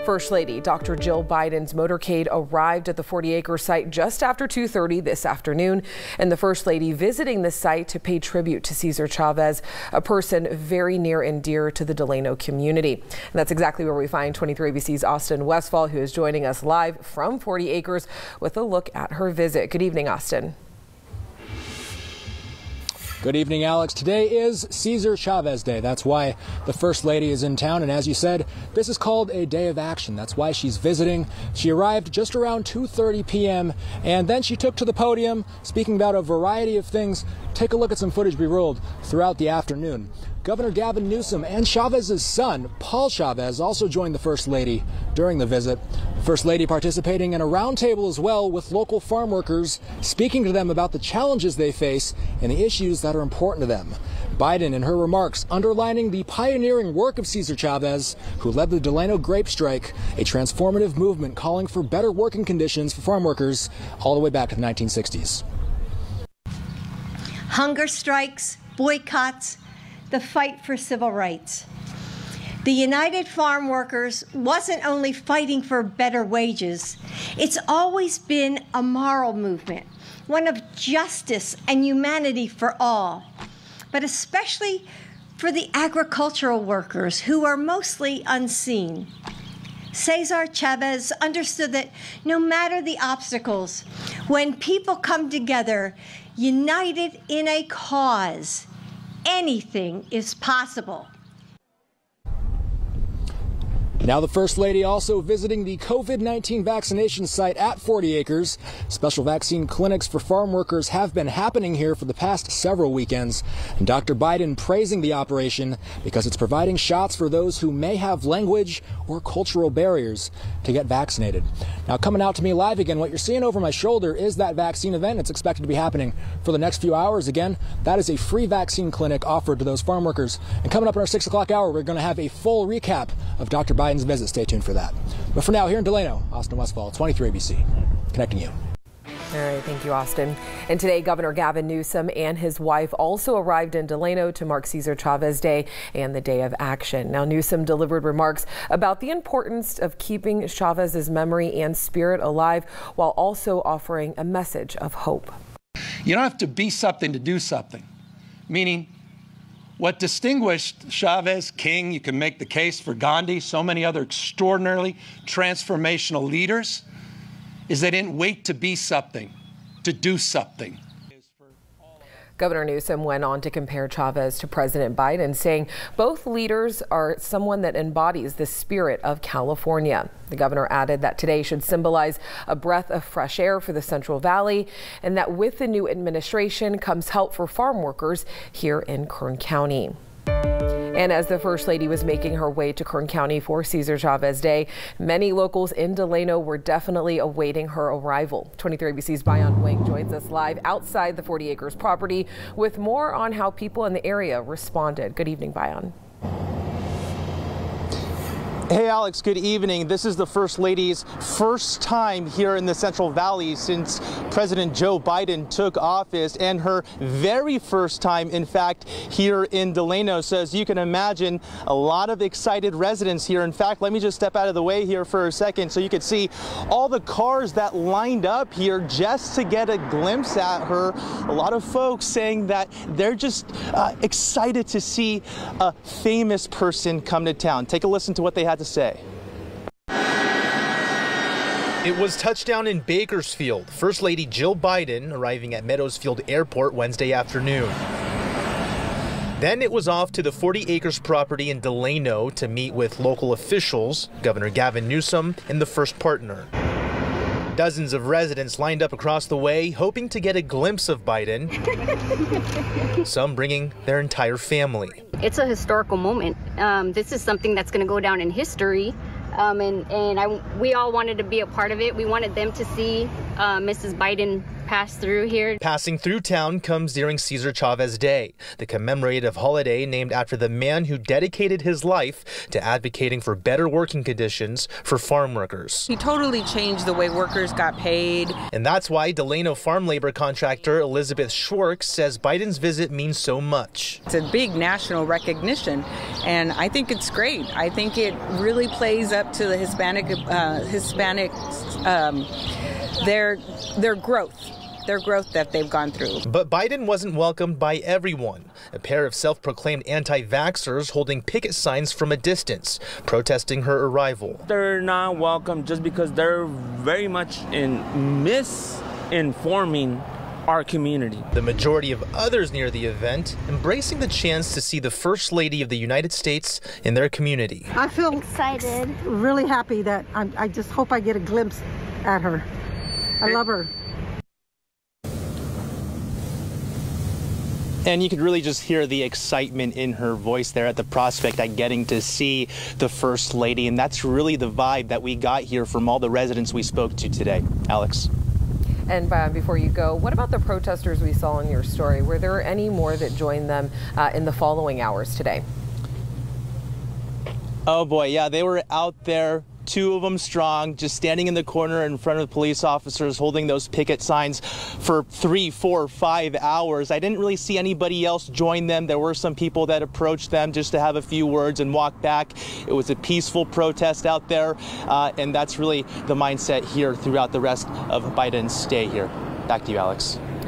First Lady Dr. Jill Biden's motorcade arrived at the 40-acre site just after 2:30 this afternoon, and the First Lady visiting the site to pay tribute to Cesar Chavez, a person very near and dear to the Delano community. And that's exactly where we find 23 ABC's Austin Westfall, who is joining us live from 40 Acres with a look at her visit. Good evening, Austin. Good evening, Alex. Today is Cesar Chavez Day. That's why the First Lady is in town. And as you said, this is called a day of action. That's why she's visiting. She arrived just around 2:30 p.m. and then she took to the podium speaking about a variety of things. Take a look at some footage we rolled throughout the afternoon. Governor Gavin Newsom and Chavez's son, Paul Chavez, also joined the First Lady during the visit. First Lady participating in a roundtable as well with local farm workers, speaking to them about the challenges they face and the issues that are important to them. Biden, in her remarks, underlining the pioneering work of Cesar Chavez, who led the Delano grape strike, a transformative movement calling for better working conditions for farm workers all the way back to the 1960s. Hunger strikes, boycotts, the fight for civil rights. The United Farm Workers wasn't only fighting for better wages, it's always been a moral movement, one of justice and humanity for all, but especially for the agricultural workers who are mostly unseen. Cesar Chavez understood that no matter the obstacles, when people come together, united in a cause, anything is possible. Now the First Lady also visiting the COVID-19 vaccination site at 40 Acres. Special vaccine clinics for farm workers have been happening here for the past several weekends. And Dr. Biden praising the operation because it's providing shots for those who may have language or cultural barriers to get vaccinated. Now coming out to me live again, what you're seeing over my shoulder is that vaccine event. It's expected to be happening for the next few hours. Again, that is a free vaccine clinic offered to those farm workers. And coming up in our 6 o'clock hour, we're going to have a full recap of Dr. Biden's visit. Stay tuned for that. But for now, here in Delano, Austin Westfall, 23 ABC, connecting you. All right, thank you, Austin. And today, Governor Gavin Newsom and his wife also arrived in Delano to mark Cesar Chavez Day and the Day of Action. Now, Newsom delivered remarks about the importance of keeping Chavez's memory and spirit alive while also offering a message of hope. You don't have to be something to do something, meaning what distinguished Chavez, King, you can make the case for Gandhi, so many other extraordinarily transformational leaders, is they didn't wait to be something, to do something. Governor Newsom went on to compare Chavez to President Biden, saying both leaders are someone that embodies the spirit of California. The governor added that today should symbolize a breath of fresh air for the Central Valley, and that with the new administration comes help for farm workers here in Kern County. And as the First Lady was making her way to Kern County for Cesar Chavez Day, many locals in Delano were definitely awaiting her arrival. 23 ABC's Bayan Wang joins us live outside the 40 Acres property with more on how people in the area responded. Good evening, Bayan. Hey Alex, good evening. This is the First Lady's first time here in the Central Valley since President Joe Biden took office, and her very first time, in fact, here in Delano. So as you can imagine, a lot of excited residents here. In fact, let me just step out of the way here for a second so you can see all the cars that lined up here just to get a glimpse at her. A lot of folks saying that they're just excited to see a famous person come to town. Take a listen to what they had to say. It was touchdown in Bakersfield. First Lady Jill Biden arriving at Meadowsfield Airport Wednesday afternoon. Then it was off to the 40 Acres property in Delano to meet with local officials, Governor Gavin Newsom and the first partner. Dozens of residents lined up across the way, hoping to get a glimpse of Biden, some bringing their entire family. It's a historical moment. This is something that's going to go down in history, we all wanted to be a part of it. We wanted them to see Mrs. Biden pass through here. Passing through town comes during Cesar Chavez Day, the commemorative holiday named after the man who dedicated his life to advocating for better working conditions for farm workers. He totally changed the way workers got paid. And that's why Delano farm labor contractor Elizabeth Schwartz says Biden's visit means so much. It's a big national recognition, and I think it's great. I think it really plays up to the Hispanics, their growth that they've gone through. But Biden wasn't welcomed by everyone. A pair of self-proclaimed anti-vaxxers holding picket signs from a distance, protesting her arrival. They're not welcome just because they're very much misinforming our community. The majority of others near the event embracing the chance to see the First Lady of the United States in their community. I feel excited, really happy that I just hope I get a glimpse at her. I love her. And you could really just hear the excitement in her voice there at the prospect at getting to see the First Lady. And that's really the vibe that we got here from all the residents we spoke to today. Alex. And before you go, what about the protesters we saw in your story? Were there any more that joined them in the following hours today? Oh boy, yeah, they were out there, 2 of them strong, just standing in the corner in front of the police officers holding those picket signs for 3, 4, 5 hours. I didn't really see anybody else join them. There were some people that approached them just to have a few words and walk back. It was a peaceful protest out there, and that's really the mindset here throughout the rest of Biden's stay here. Back to you, Alex.